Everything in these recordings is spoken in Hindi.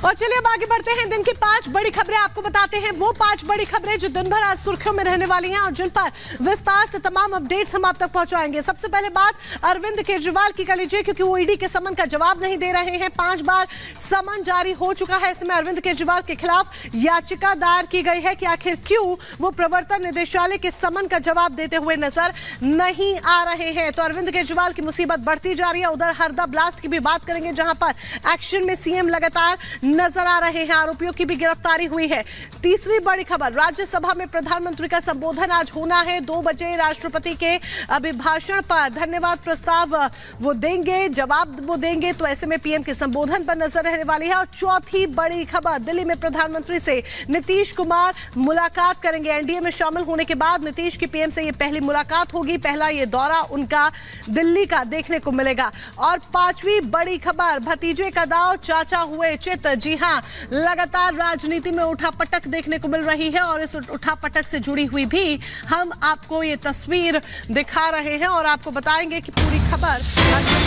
और चलिए अब आगे बढ़ते हैं। दिन की 5 बड़ी खबरें आपको बताते हैं, वो 5 बड़ी खबरें जो दिन भर आज सुर्खियों में रहने वाली हैं और जिन पर विस्तार से तमाम अपडेट्स हम आप तक पहुंचाएंगे। सबसे पहले बात अरविंद केजरीवाल की कर लीजिए, क्योंकि वो ईडी के समन का जवाब नहीं दे रहे हैं। 5 बार समन जारी हो चुका है। इसमें अरविंद केजरीवाल के खिलाफ याचिका दायर की गई है कि आखिर क्यों वो प्रवर्तन निदेशालय के समन का जवाब देते हुए नजर नहीं आ रहे हैं। तो अरविंद केजरीवाल की मुसीबत बढ़ती जा रही है। उधर हरदा ब्लास्ट की भी बात करेंगे, जहां पर एक्शन में सीएम लगातार नजर आ रहे हैं। आरोपियों की भी गिरफ्तारी हुई है। तीसरी बड़ी खबर, राज्यसभा में प्रधानमंत्री का संबोधन आज होना है। 2 बजे राष्ट्रपति के अभिभाषण पर धन्यवाद प्रस्ताव वो देंगे, जवाब वो देंगे। तो ऐसे में पीएम के संबोधन पर नजर रहने वाली है। और चौथी बड़ी खबर, दिल्ली में प्रधानमंत्री से नीतीश कुमार मुलाकात करेंगे। एनडीए में शामिल होने के बाद नीतीश की पीएम से ये पहली मुलाकात होगी। पहला ये दौरा उनका दिल्ली का देखने को मिलेगा। और 5वीं बड़ी खबर, भतीजे का दाव चाचा हुए चित। जी हां, लगातार राजनीति में उठापटक देखने को मिल रही है और इस उठापटक से जुड़ी हुई भी हम आपको ये तस्वीर दिखा रहे हैं और आपको बताएंगे कि पूरी खबर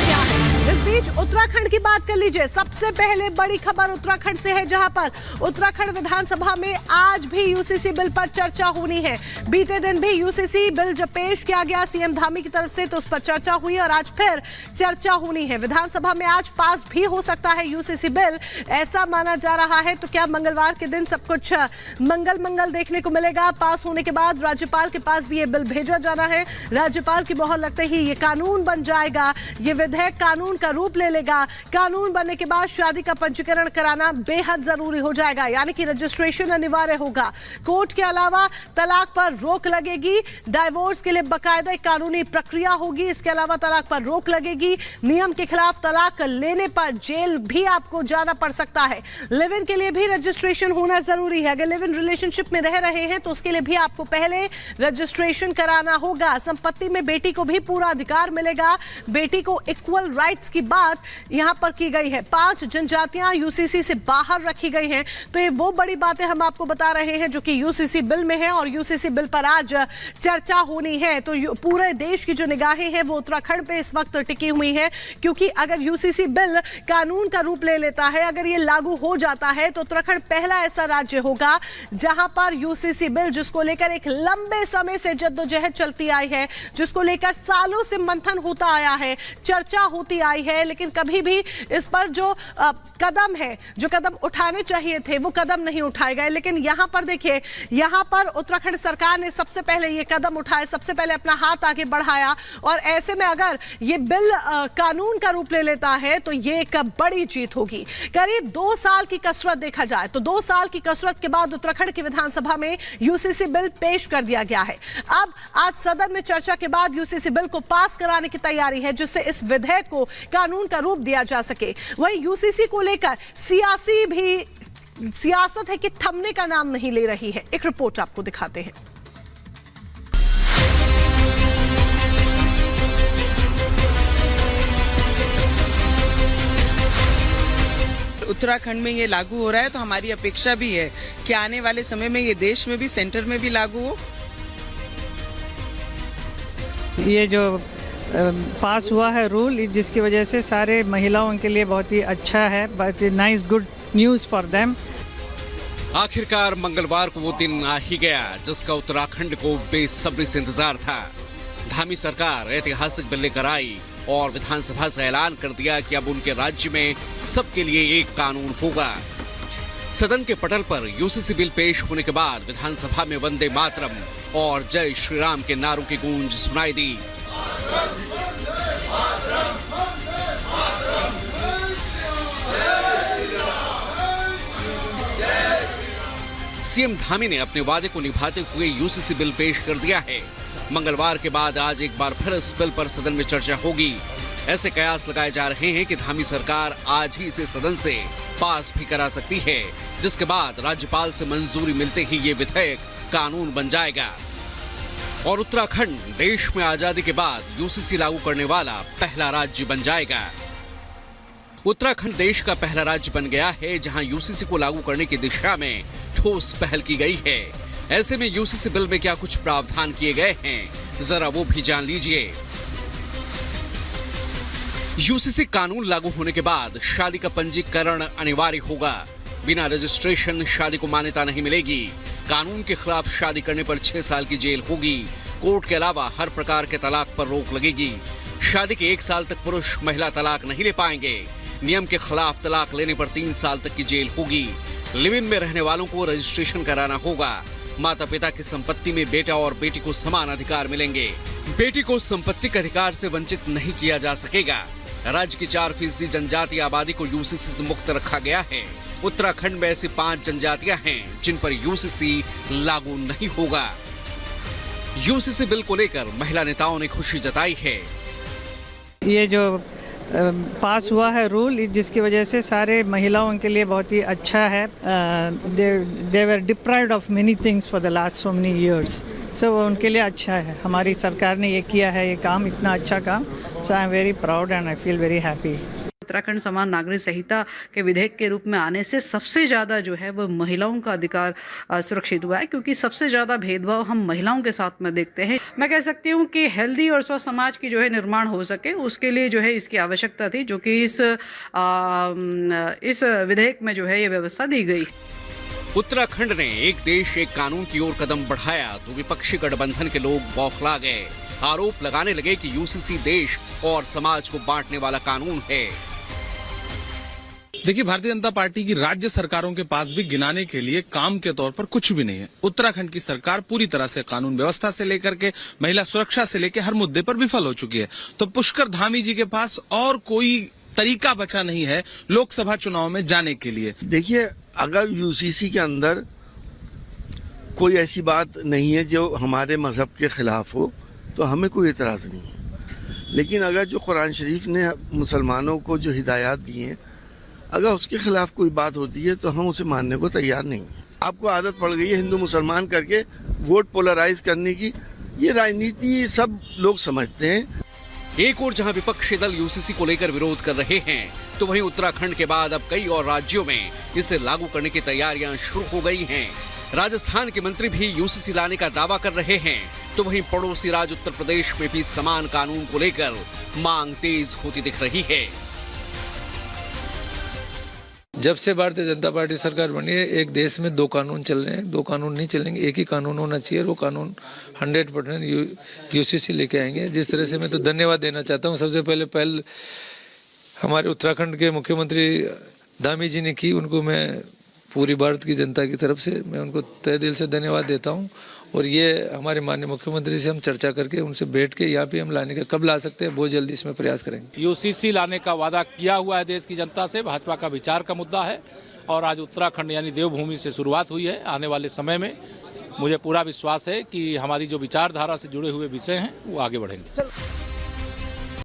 क्या है। इस बीच उत्तराखंड की बात कर लीजिए। सबसे पहले बड़ी खबर उत्तराखंड से है, जहां पर उत्तराखंड विधानसभा में आज भी यूसीसी बिल पर चर्चा होनी है। बीते दिन भी यूसीसी बिल जब पेश किया गया सीएम धामी की तरफ से, तो उस पर चर्चा हुई और आज फिर चर्चा होनी है। विधानसभा में आज पास भी हो सकता है यूसीसी बिल, ऐसा माना जा रहा है। तो क्या मंगलवार के दिन सब कुछ मंगल देखने को मिलेगा? पास होने के बाद राज्यपाल के पास भी ये बिल भेजा जाना है। राज्यपाल की मोहर लगते ही ये कानून बन जाएगा। ये विधेयक कानून का रूप ले लेगा। कानून बनने के बाद शादी का पंजीकरण कराना बेहद जरूरी हो जाएगा, यानी कि रजिस्ट्रेशन अनिवार्य होगा। कोर्ट के अलावा तलाक पर रोक लगेगी। डाइवोर्स के लिए बाकायदा एक कानूनी प्रक्रिया होगी। इसके अलावा तलाक पर रोक लगेगी। नियम के खिलाफ तलाक लेने पर जेल भी आपको जाना पड़ सकता है। लिव इन के लिए भी रजिस्ट्रेशन होना जरूरी है। अगर लिव इन रिलेशनशिप में रह रहे हैं तो उसके लिए भी आपको पहले रजिस्ट्रेशन कराना होगा। संपत्ति में बेटी को भी पूरा अधिकार मिलेगा। बेटी को इक्वल राइट्स की बात यहां पर की गई है। 5 जनजातियां यूसीसी से बाहर रखी गई हैं। तो ये वो बड़ी बातें हम आपको बता रहे हैं जो कि यूसीसी बिल में है और यूसीसी बिल पर आज चर्चा होनी है। तो पूरे देश की जो निगाहें हैं वो उत्तराखंड पे इस वक्त टिकी हुई हैं, क्योंकि अगर यूसीसी बिल कानून का रूप ले लेता है, अगर ये लागू हो जाता है, तो उत्तराखंड पहला ऐसा राज्य होगा जहां पर यूसीसी बिल, जिसको लेकर एक लंबे समय से जद्दोजहद चलती आई है, जिसको लेकर सालों से मंथन होता आया है, चर्चा होती आई है, लेकिन कभी भी इस पर जो कदम है, जो कदम उठाने चाहिए थे, वो कदम नहीं उठाए गए। लेकिन यहां पर देखिए, यहां पर उत्तराखंड सरकार ने सबसे पहले ये कदम उठाए, सबसे पहले अपना हाथ आगे बढ़ाया। और ऐसे में अगर ये बिल कानून का रूप ले लेता है तो ये एक बड़ी जीत होगी। करीब 2 साल की कसरत देखा जाए तो 2 साल की कसरत के बाद उत्तराखंड की विधानसभा में यूसीसी बिल पेश कर दिया गया है। अब आज सदन में चर्चा के बाद यूसीसी बिल को पास कराने की तैयारी है, जिससे इस विधेयक को कानून का रूप दिया जा सके। वहीं यूसीसी को लेकर सियासत है कि थमने का नाम नहीं ले रही है। एक रिपोर्ट आपको दिखाते हैं। उत्तराखंड में ये लागू हो रहा है तो हमारी अपेक्षा भी है कि आने वाले समय में ये देश में भी, सेंटर में भी लागू हो। ये जो पास हुआ है रूल, जिसकी वजह से सारे महिलाओं के लिए बहुत ही अच्छा है, बहुत ही nice, good news for them. आखिरकार मंगलवार को वो दिन आ ही गया जिसका उत्तराखंड को बेसब्री से इंतजार था। धामी सरकार ऐतिहासिक बिल लेकर आई और विधानसभा से ऐलान कर दिया कि अब उनके राज्य में सबके लिए एक कानून होगा। सदन के पटल पर यूसीसी बिल पेश होने के बाद विधानसभा में वंदे मातरम और जय श्री राम के नारों की गूंज सुनाई दी। सीएम धामी ने अपने वादे को निभाते हुए यूसीसी बिल पेश कर दिया है। मंगलवार के बाद आज एक बार फिर इस बिल पर सदन में चर्चा होगी। ऐसे कयास लगाए जा रहे हैं कि धामी सरकार आज ही इसे सदन से पास भी करा सकती है, जिसके बाद राज्यपाल से मंजूरी मिलते ही ये विधेयक कानून बन जाएगा और उत्तराखंड देश में आजादी के बाद यूसीसी लागू करने वाला पहला राज्य बन जाएगा। उत्तराखंड देश का पहला राज्य बन गया है जहां यूसीसी को लागू करने की दिशा में ठोस पहल की गई है। ऐसे में यूसीसी बिल में क्या कुछ प्रावधान किए गए हैं, जरा वो भी जान लीजिए। यूसीसी कानून लागू होने के बाद शादी का पंजीकरण अनिवार्य होगा। बिना रजिस्ट्रेशन शादी को मान्यता नहीं मिलेगी। कानून के खिलाफ शादी करने पर 6 साल की जेल होगी। कोर्ट के अलावा हर प्रकार के तलाक पर रोक लगेगी। शादी के 1 साल तक पुरुष महिला तलाक नहीं ले पाएंगे। नियम के खिलाफ तलाक लेने पर 3 साल तक की जेल होगी। लिव इन में रहने वालों को रजिस्ट्रेशन कराना होगा। माता पिता की संपत्ति में बेटा और बेटी को समान अधिकार मिलेंगे। बेटी को संपत्ति के अधिकार से वंचित नहीं किया जा सकेगा। राज्य की 4% जनजातीय आबादी को यूसीसी से मुक्त रखा गया है। उत्तराखंड में ऐसी 5 जनजातियां हैं जिन पर यूसीसी लागू नहीं होगा। यूसीसी बिल को लेकर महिला नेताओं ने खुशी जताई है। ये जो पास हुआ है रूल, जिसकी वजह से सारे महिलाओं के लिए बहुत ही अच्छा है। They were deprived of many things for the last so many years, so उनके लिए अच्छा है। हमारी सरकार ने ये किया है, ये काम, इतना अच्छा काम। So I am very proud and I feel very happy. Uttarakhand समान नागरिक संहिता के विधेयक के रूप में आने से सबसे ज़्यादा जो है वो महिलाओं का अधिकार सुरक्षित हुआ है, क्योंकि सबसे ज़्यादा भेदभाव हम महिलाओं के साथ में देखते हैं। मैं कह सकती हूँ कि हेल्दी और स्वस्थ समाज की जो है निर्माण हो सके, उसके लिए जो है इसकी आवश्यकता थी, जो कि इस विधेयक में जो है ये व्यवस्था दी गई। उत्तराखंड ने एक देश एक कानून की ओर कदम बढ़ाया तो विपक्षी गठबंधन के लोग बौखला गए। आरोप लगाने लगे कि यूसीसी देश और समाज को बांटने वाला कानून है। देखिए, भारतीय जनता पार्टी की राज्य सरकारों के पास भी गिनाने के लिए काम के तौर पर कुछ भी नहीं है। उत्तराखंड की सरकार पूरी तरह से कानून व्यवस्था से लेकर के महिला सुरक्षा से लेकर हर मुद्दे पर विफल हो चुकी है। तो पुष्कर धामी जी के पास और कोई तरीका बचा नहीं है लोकसभा चुनाव में जाने के लिए। देखिए, अगर यूसीसी के अंदर कोई ऐसी बात नहीं है जो हमारे मजहब के खिलाफ हो तो हमें कोई एतराज नहीं है। लेकिन अगर जो कुरान शरीफ ने मुसलमानों को जो हिदायत दी है, अगर उसके खिलाफ कोई बात होती है तो हम उसे मानने को तैयार नहीं है। आपको आदत पड़ गई है हिंदू मुसलमान करके वोट पोलराइज करने की। ये राजनीति सब लोग समझते हैं। एक और जहां विपक्षी दल यूसीसी को लेकर विरोध कर रहे हैं, तो वहीं उत्तराखंड के बाद अब कई और राज्यों में इसे लागू करने की तैयारियां शुरू हो गई हैं। राजस्थान के मंत्री भी यूसीसी लाने का दावा कर रहे हैं, तो वहीं पड़ोसी राज्य उत्तर प्रदेश में भी समान कानून को लेकर मांग तेज होती दिख रही है। जब से भारतीय जनता पार्टी सरकार बनी है, एक देश में 2 कानून चल रहे हैं। 2 कानून नहीं चलेंगे, एक ही कानून होना चाहिए। वो कानून 100% यूसीसी लेके आएंगे। जिस तरह से मैं तो धन्यवाद देना चाहता हूँ। सबसे पहल हमारे उत्तराखंड के मुख्यमंत्री धामी जी ने की, उनको मैं पूरी भारत की जनता की तरफ से मैं उनको तहे दिल से धन्यवाद देता हूँ। और ये हमारे माननीय मुख्यमंत्री से हम चर्चा करके उनसे बैठ के यहाँ पे हम लाने का कब ला सकते हैं, बहुत जल्दी इसमें प्रयास करेंगे। यूसीसी लाने का वादा किया हुआ है देश की जनता से। भाजपा का विचार का मुद्दा है और आज उत्तराखंड यानी देवभूमि से शुरुआत हुई है। आने वाले समय में मुझे पूरा विश्वास है कि हमारी जो विचारधारा से जुड़े हुए विषय हैं वो आगे बढ़ेंगे।